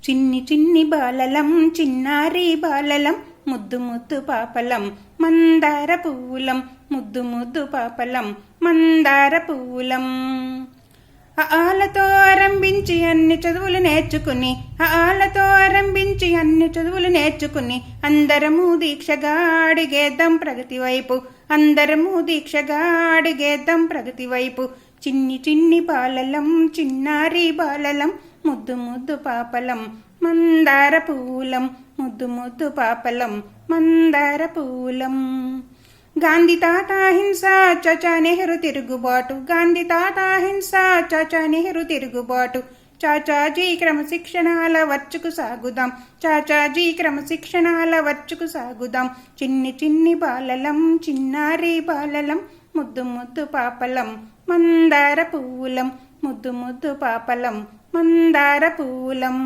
చిన్ని చిన్ని బాలలం చిన్నారి బాలలం ముద్దు ముద్దు పాపలం మందార పూలం ముద్దు ముద్దు పాపలం మందార పూలం. ఆలతో ఆరంభించి అన్ని చదువులు నేర్చుకుని ఆలతో ఆరంభించి అన్ని చదువులు నేర్చుకుని అందరము దీక్షగా అడిగేద్దాం ప్రగతి వైపు అందరము దీక్షగా అడిగేద్దాం ప్రగతి వైపు. చిన్ని చిన్ని బాలలం చిన్నారి బాలలం ముద్దు ముద్దు పాపలం మందార పూలం ముద్దు ముద్దు పాపలం మందార పూలం. గాంధీ తాత హింస చాచా నెహ్రూ తిరుగుబాటు గాంధీ తాత హింస చాచా నెహ్రూ తిరుగుబాటు. చాచాజీ క్రమశిక్షణాల వర్చుకు సాగుదాం చాచాజీ క్రమశిక్షణాల వర్చుకు సాగుదాం. చిన్ని చిన్ని బాలలం చిన్నారి బాలలం ముద్దు ముద్దు పాపలం మందార పూలం ముద్దు ముద్దు పాపలం మందార పూలం.